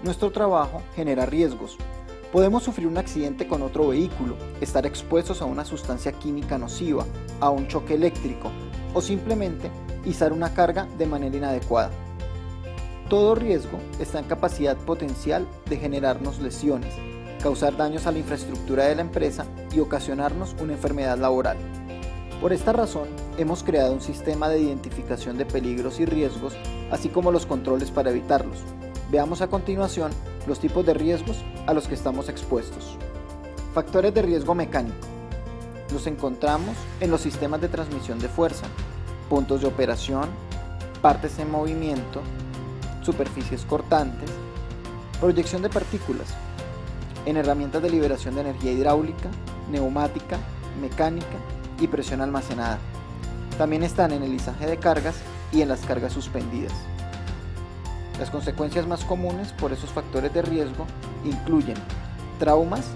Nuestro trabajo genera riesgos. Podemos sufrir un accidente con otro vehículo, estar expuestos a una sustancia química nociva, a un choque eléctrico o simplemente izar una carga de manera inadecuada. Todo riesgo está en capacidad potencial de generarnos lesiones, causar daños a la infraestructura de la empresa y ocasionarnos una enfermedad laboral. Por esta razón, hemos creado un sistema de identificación de peligros y riesgos, así como los controles para evitarlos. Veamos a continuación los tipos de riesgos a los que estamos expuestos. Factores de riesgo mecánico. Los encontramos en los sistemas de transmisión de fuerza, puntos de operación, partes en movimiento, superficies cortantes, proyección de partículas, en herramientas de liberación de energía hidráulica, neumática, mecánica y presión almacenada. También están en el izaje de cargas y en las cargas suspendidas. Las consecuencias más comunes por esos factores de riesgo incluyen traumas,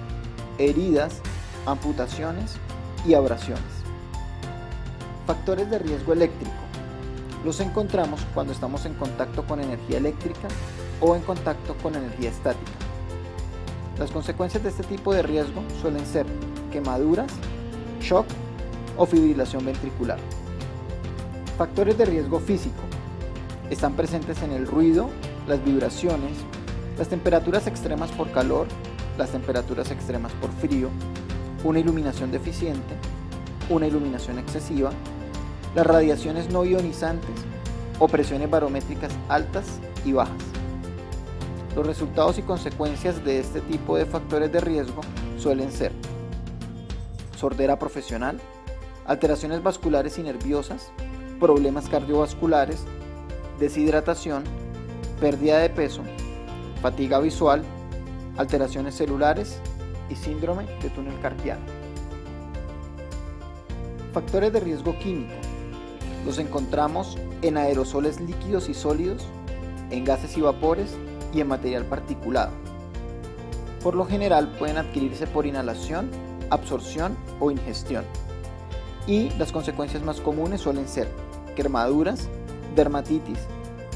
heridas, amputaciones y abrasiones. Factores de riesgo eléctrico. Los encontramos cuando estamos en contacto con energía eléctrica o en contacto con energía estática. Las consecuencias de este tipo de riesgo suelen ser quemaduras, shock o fibrilación ventricular. Factores de riesgo físico. Están presentes en el ruido, las vibraciones, las temperaturas extremas por calor, las temperaturas extremas por frío, una iluminación deficiente, una iluminación excesiva, las radiaciones no ionizantes o presiones barométricas altas y bajas. Los resultados y consecuencias de este tipo de factores de riesgo suelen ser sordera profesional, alteraciones vasculares y nerviosas, problemas cardiovasculares, deshidratación, pérdida de peso, fatiga visual, alteraciones celulares y síndrome de túnel carpiano. Factores de riesgo químico. Los encontramos en aerosoles líquidos y sólidos, en gases y vapores y en material particulado. Por lo general pueden adquirirse por inhalación, absorción o ingestión. Y las consecuencias más comunes suelen ser quemaduras, dermatitis,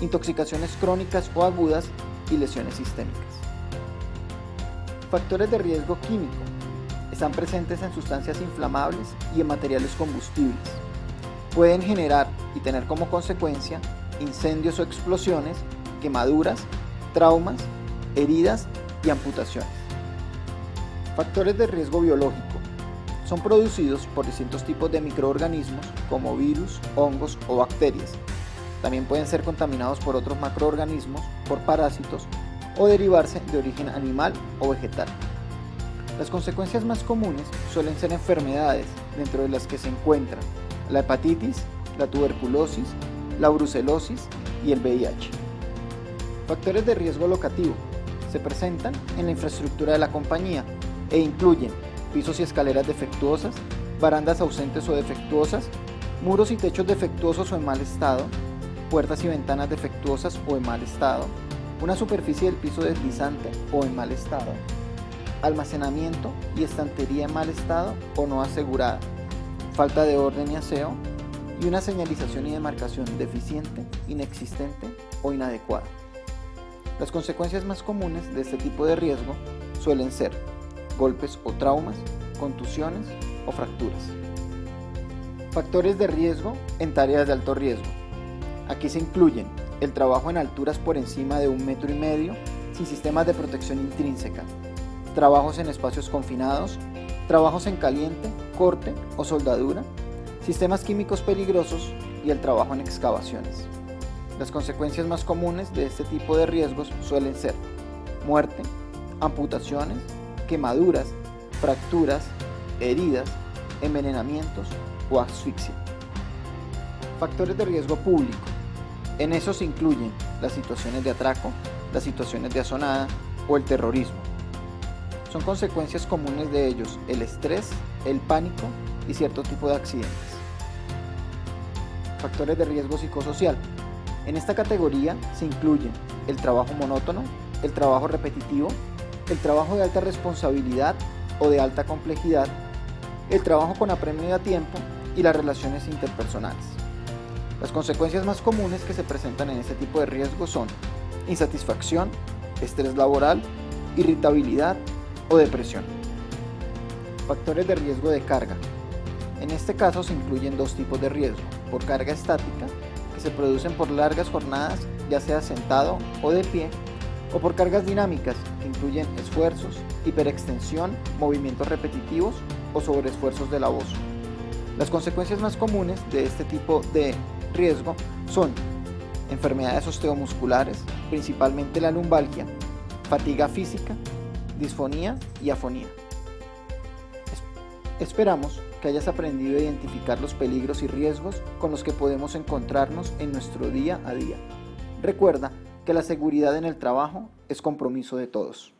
intoxicaciones crónicas o agudas y lesiones sistémicas. Factores de riesgo químico. Están presentes en sustancias inflamables y en materiales combustibles. Pueden generar y tener como consecuencia incendios o explosiones, quemaduras, traumas, heridas y amputaciones. Factores de riesgo biológico. Son producidos por distintos tipos de microorganismos como virus, hongos o bacterias. También pueden ser contaminados por otros macroorganismos, por parásitos o derivarse de origen animal o vegetal. Las consecuencias más comunes suelen ser enfermedades, dentro de las que se encuentran la hepatitis, la tuberculosis, la brucelosis y el VIH. Factores de riesgo locativo. Se presentan en la infraestructura de la compañía e incluyen pisos y escaleras defectuosas, barandas ausentes o defectuosas, muros y techos defectuosos o en mal estado, puertas y ventanas defectuosas o en mal estado, una superficie del piso deslizante o en mal estado, almacenamiento y estantería en mal estado o no asegurada, falta de orden y aseo, y una señalización y demarcación deficiente, inexistente o inadecuada. Las consecuencias más comunes de este tipo de riesgo suelen ser golpes o traumas, contusiones o fracturas. Factores de riesgo en tareas de alto riesgo. Aquí se incluyen el trabajo en alturas por encima de 1,5 metros sin sistemas de protección intrínseca, trabajos en espacios confinados, trabajos en caliente, corte o soldadura, sistemas químicos peligrosos y el trabajo en excavaciones. Las consecuencias más comunes de este tipo de riesgos suelen ser muerte, amputaciones, quemaduras, fracturas, heridas, envenenamientos o asfixia. Factores de riesgo público. En esos se incluyen las situaciones de atraco, las situaciones de asonada o el terrorismo. Son consecuencias comunes de ellos el estrés, el pánico y cierto tipo de accidentes. Factores de riesgo psicosocial. En esta categoría se incluyen el trabajo monótono, el trabajo repetitivo, el trabajo de alta responsabilidad o de alta complejidad, el trabajo con apremio a tiempo y las relaciones interpersonales. Las consecuencias más comunes que se presentan en este tipo de riesgo son insatisfacción, estrés laboral, irritabilidad o depresión. Factores de riesgo de carga. En este caso se incluyen dos tipos de riesgo: por carga estática, que se producen por largas jornadas, ya sea sentado o de pie, o por cargas dinámicas, que incluyen esfuerzos, hiperextensión, movimientos repetitivos o sobreesfuerzos de la voz. Las consecuencias más comunes de este tipo de riesgo son enfermedades osteomusculares, principalmente la lumbalgia, fatiga física, disfonía y afonía. Esperamos que hayas aprendido a identificar los peligros y riesgos con los que podemos encontrarnos en nuestro día a día. Recuerda que la seguridad en el trabajo es compromiso de todos.